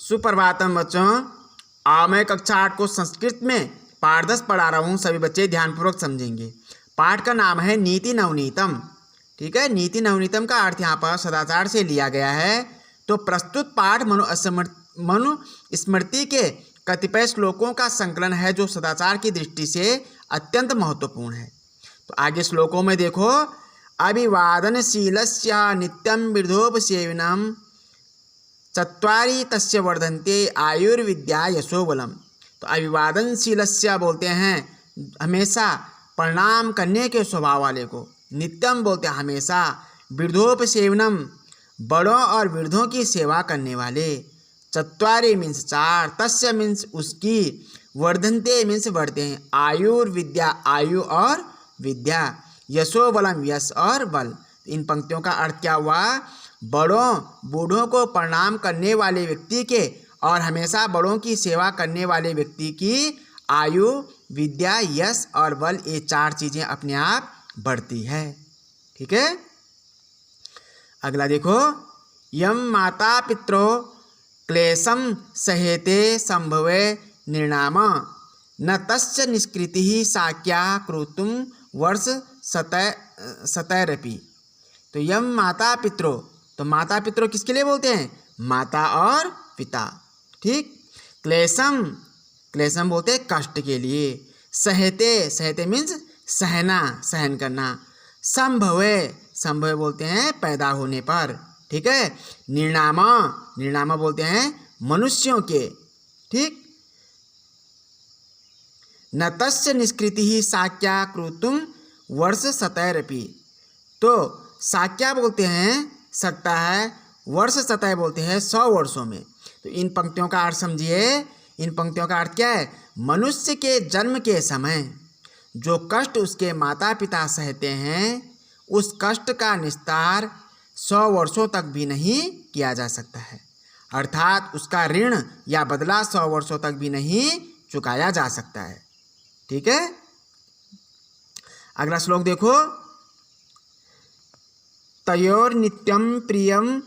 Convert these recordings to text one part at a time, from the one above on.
सुप्रभातम बच्चों। मैं कक्षा 8 को संस्कृत में पाठ 10 पढ़ा रहा हूँ। सभी बच्चे ध्यानपूर्वक समझेंगे। पाठ का नाम है नीति नवनीतम। ठीक है, नीति नवनीतम का अर्थ यहाँ पर सदाचार से लिया गया है। तो प्रस्तुत पाठ मनुस्मृति के कतिपय श्लोकों का संकलन है जो सदाचार की दृष्टि से अत्यंत महत्वपूर्ण है। तो आगे श्लोकों में देखो, अभिवादनशीलस्य नित्यं वृद्धोपसेविनम् चत्वारि तस्य वर्धन्ते आयुर्विद्या यशोबलम। तो अभिवादनशीलस्य बोलते हैं हमेशा प्रणाम करने के स्वभाव वाले को, नित्यम बोलते हैं हमेशा, वृद्धोपसेवनम बड़ों और वृद्धों की सेवा करने वाले, चत्वारि मीन्स 4, तस्य मीन्स उसकी, वर्धन्ते मीन्स बढ़ते हैं, आयुर्विद्या आयु और विद्या, यशोबलम यश और बल। इन पंक्तियों का अर्थ क्या हुआ? बड़ों बूढ़ों को प्रणाम करने वाले व्यक्ति के और हमेशा बड़ों की सेवा करने वाले व्यक्ति की आयु, विद्या, यश और बल, ये 4 चीज़ें अपने आप बढ़ती है। ठीक है, अगला देखो, यम माता पित्रो क्लेशम सहेते संभवे निर्णाम न तस्य निष्कृति साक्या क्रुतुम वर्ष सतैरपि। तो यम माता पित्रो, तो माता पितरों किसके लिए बोलते हैं? माता और पिता। ठीक, क्लेशम, क्लेशम बोलते हैं कष्ट के लिए, सहते, सहते मीन्स सहना, सहन करना, संभवे, संभवे बोलते हैं पैदा होने पर। ठीक है, निर्णामा, निर्णामा बोलते हैं मनुष्यों के। ठीक, न तस्य निष्कृति ही साक्या क्रुतुम वर्ष सतैरपि। तो साक्या बोलते हैं सकता है, वर्ष सतह बोलते हैं 100 वर्षों में। तो इन पंक्तियों का अर्थ समझिए। इन पंक्तियों का अर्थ क्या है? मनुष्य के जन्म के समय जो कष्ट उसके माता पिता सहते हैं, उस कष्ट का निस्तार 100 वर्षों तक भी नहीं किया जा सकता है, अर्थात उसका ऋण या बदला 100 वर्षों तक भी नहीं चुकाया जा सकता है। ठीक है, अगला श्लोक देखो, तयोर्नित्यं प्रियं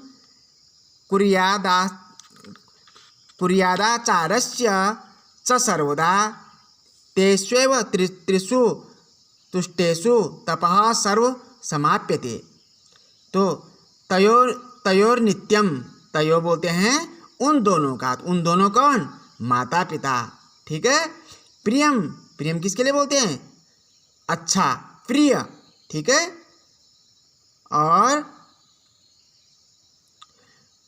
कुर्यादाचारस्य च सर्वदा तेष्वेव त्रिषु तुष्टेषु तपः सर्व समाप्यते। तो तयोर्नित्यम, तयो बोलते हैं उन दोनों का, उन दोनों कौन? माता पिता। ठीक है, प्रियम, प्रियम किसके लिए बोलते हैं? अच्छा, प्रिय। ठीक है, और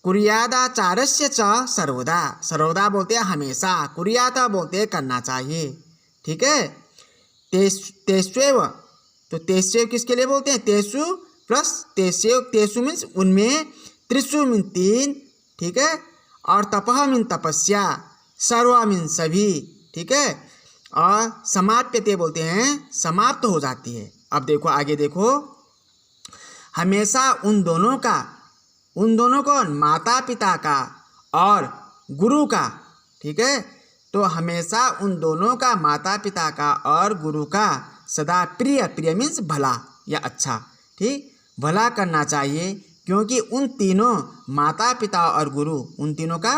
कुर्यादाचारस्य च सर्वदा, सर्वदा बोलते हैं हमेशा, कुर्यादा बोलते हैं करना चाहिए। ठीक है, तेष्वेव, तो तेष्वेव किसके लिए बोलते हैं? तेषु प्लस तेष्वेव, तेषु मीन्स उनमें, त्रिषु मीन 3, ठीक है, और तपः मीन तपस्या, सर्वा मीन सभी। ठीक है, और समाप्यते बोलते हैं समाप्त हो जाती है। अब देखो आगे देखो, हमेशा उन दोनों का, उन दोनों को माता पिता का और गुरु का। ठीक है, तो हमेशा उन दोनों का, माता पिता का और गुरु का सदा प्रिय, प्रिय मीन्स भला या अच्छा, ठीक, भला करना चाहिए, क्योंकि उन तीनों माता पिता और गुरु, उन तीनों का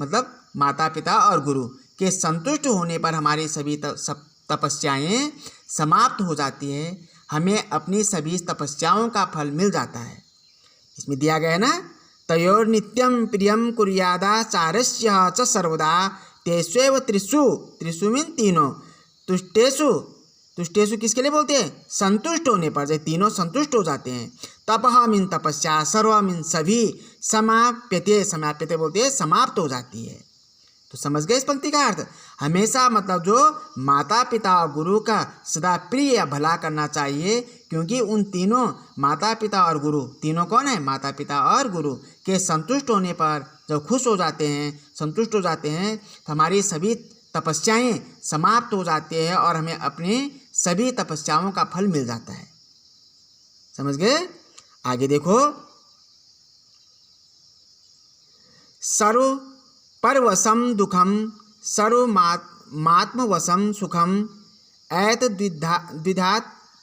मतलब माता पिता और गुरु के संतुष्ट होने पर हमारी सभी तपस्याएं समाप्त हो जाती है, हमें अपनी सभी तपस्याओं का फल मिल जाता है। इसमें दिया गया है ना, तयोर नित्यम प्रियम कुर्यादाचारस्य च सर्वदा तेष्वेव त्रिषु, त्रिषु मीन तीनों, तुष्टेषु, तुष्टेषु किसके लिए बोलते हैं? संतुष्ट होने पर, जब तीनों संतुष्ट हो जाते हैं, तपः मीन तपस्या, सर्व मीन सभी, समाप्यते, समाप्यते बोलते हैं समाप्त हो जाती है। तो समझ गए इस पंक्ति का अर्थ? हमेशा मतलब जो माता पिता और गुरु का सदा प्रिय या भला करना चाहिए, क्योंकि उन तीनों माता पिता और गुरु, तीनों कौन है? माता पिता और गुरु के संतुष्ट होने पर जब खुश हो जाते हैं, संतुष्ट हो जाते हैं, तो हमारी सभी तपस्याएं समाप्त हो जाती है और हमें अपने सभी तपस्याओं का फल मिल जाता है। समझ गए? आगे देखो, सर्व परवशम दुखम सर्वमात्मवशम सुखम ऐत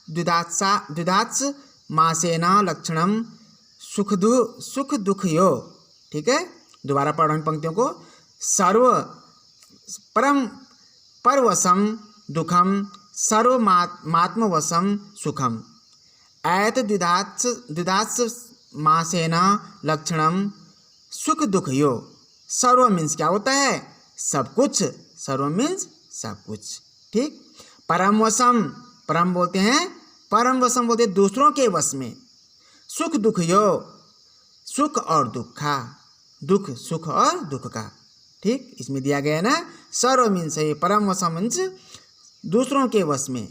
द्विधात्स मासेना लक्षणम सुख दुख यो। ठीक है, दोबारा पढ़ रहा हूं पंक्तियों को। सर्व परम परवशम दुखम सर्वमात्मवशम सुखम। ऐत द्विधात्स मासेन लक्षणम सुख दुख यो। सर्व मीन्स क्या होता है? सब कुछ। सर्व मीन्स सब कुछ। ठीक। परम वशम, परम बोलते हैं, परम वशम बोलते हैं दूसरों के वश में। सुख दुख यो, सुख और दुख का, दुख सुख और दुख का। ठीक, इसमें दिया गया है ना। सर्व मीन्स है परम वशम मीन्स दूसरों के वश में।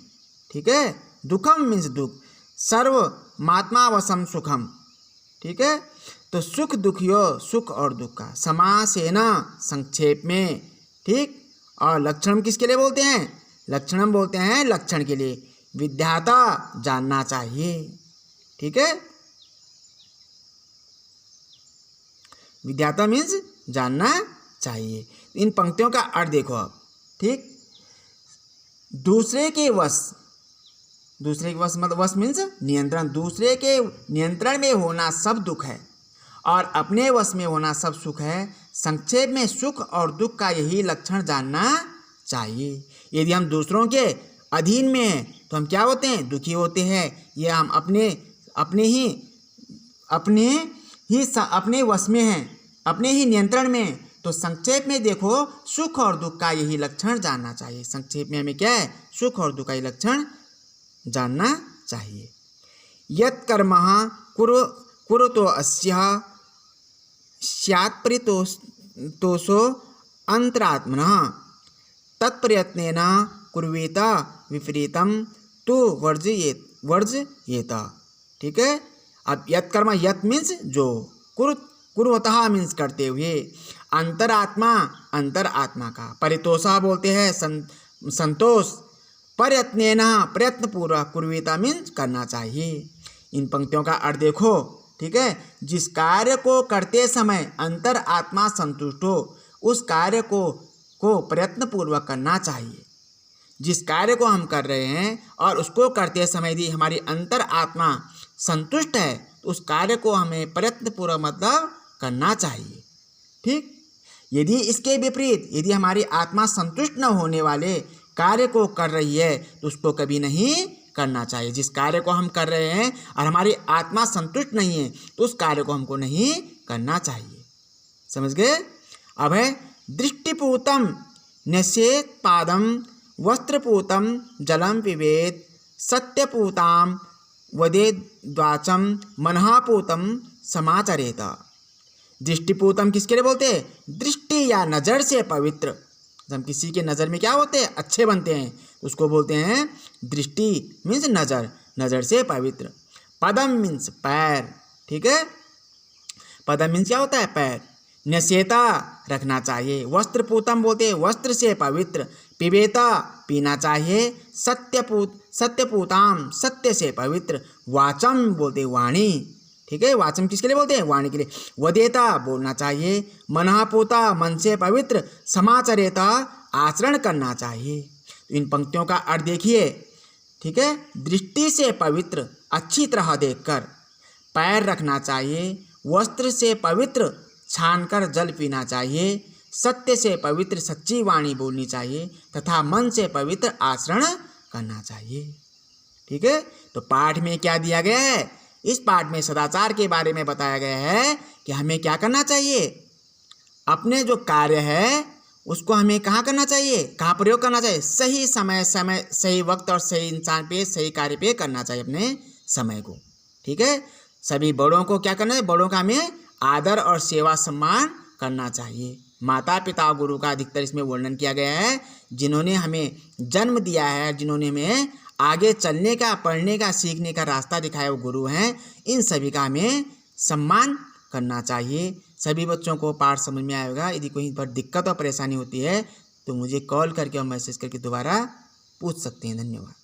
ठीक है। दुखम मीन्स दुख, सर्व मात्मा वशम सुखम। ठीक है। तो सुख दुख यो, सुख और दुख का। समासेन संक्षेप में। ठीक। और लक्षणम किसके लिए बोलते हैं? लक्षणम बोलते हैं लक्षण के लिए। विद्याता जानना चाहिए। ठीक है। विद्याता मीन्स जानना चाहिए। इन पंक्तियों का अर्थ देखो अब। ठीक। दूसरे के वश, दूसरे के वश मतलब वश मीन्स नियंत्रण। दूसरे के नियंत्रण में होना सब दुख है और अपने वश में होना सब सुख है। संक्षेप में सुख और दुख का यही लक्षण जानना चाहिए। यदि हम दूसरों के अधीन में हैं तो हम क्या होते हैं? दुखी होते हैं। ये हम अपने वश में हैं, अपने ही नियंत्रण में हैं। तो संक्षेप में देखो, सुख और दुख का यही लक्षण जानना चाहिए। संक्षेप में हमें क्या है? सुख और दुख का यही लक्षण जानना चाहिए। यत् कर्मः कुरुतो अस्याः स्यात् परितोषो अंतरात्मनः तत्प्रयत्नेन कुर्वेत विपरीतम तो वर्जयेत। ठीक है। अब यत् कर्म, यत् मीन्स जो, कुर्वतः मीन्स करते हुए, अंतरात्मा अंतर आत्मा का, परितोषा बोलते हैं संतोष, प्रयत्नेन प्रयत्न पूर्वक, कुर्वेत मीन्स करना चाहिए। इन पंक्तियों का अर्थ देखो। ठीक है। जिस कार्य को करते समय अंतर आत्मा संतुष्ट हो उस कार्य को प्रयत्न पूर्वक करना चाहिए। जिस कार्य को हम कर रहे हैं और उसको करते समय यदि हमारी अंतर आत्मा संतुष्ट है तो उस कार्य को हमें प्रयत्न पूर्वक मतलब करना चाहिए। ठीक। यदि इसके विपरीत, यदि हमारी आत्मा संतुष्ट न होने वाले कार्य को कर रही है तो उसको कभी नहीं करना चाहिए। जिस कार्य को हम कर रहे हैं और हमारी आत्मा संतुष्ट नहीं है तो उस कार्य को हमको नहीं करना चाहिए। समझ गए? अब है दृष्टिपूतम न्यसेत पादम वस्त्रपूतम जलम पिबेत सत्यपूताम वदेद द्वाचम मनहापूतम समाचरेत। दृष्टिपूतम किसके लिए बोलते हैं? दृष्टि या नज़र से पवित्र। हम किसी के नज़र में क्या होते हैं? अच्छे बनते हैं, उसको बोलते हैं दृष्टि मीन्स नज़र, नज़र से पवित्र। पदम मीन्स पैर। ठीक है। पदम मीन्स क्या होता है? पैर। न्यसेता रखना चाहिए। वस्त्रपूतम बोलते हैं वस्त्र से पवित्र। पिबेता पीना चाहिए। सत्यपूताम सत्य से पवित्र। वाचम बोलते वाणी। ठीक है। वाचम किसके लिए बोलते हैं? वाणी के लिए। वदेता बोलना चाहिए। मनहापूता मन से पवित्र। समाचरेता आचरण करना चाहिए। तो इन पंक्तियों का अर्थ देखिए। ठीक है। दृष्टि से पवित्र अच्छी तरह देखकर, पैर रखना चाहिए। वस्त्र से पवित्र छानकर जल पीना चाहिए। सत्य से पवित्र सच्ची वाणी बोलनी चाहिए तथा मन से पवित्र आचरण करना चाहिए। ठीक है। तो पाठ में क्या दिया गया है? इस पाठ में सदाचार के बारे में बताया गया है कि हमें क्या करना चाहिए? अपने जो कार्य है उसको हमें कहाँ करना चाहिए? कहाँ प्रयोग करना चाहिए? सही समय सही वक्त और सही इंसान पे, सही कार्य पे करना चाहिए अपने समय को। ठीक है। सभी बड़ों को क्या करना है? बड़ों का हमें आदर और सेवा सम्मान करना चाहिए। माता पिता गुरु का अधिकतर इसमें वर्णन किया गया है। जिन्होंने हमें जन्म दिया है, जिन्होंने हमें आगे चलने का, पढ़ने का, सीखने का रास्ता दिखाया वो गुरु हैं। इन सभी का हमें सम्मान करना चाहिए। सभी बच्चों को पाठ समझ में आएगा। यदि कोई पर दिक्कत और परेशानी होती है तो मुझे कॉल करके और मैसेज करके दोबारा पूछ सकते हैं। धन्यवाद।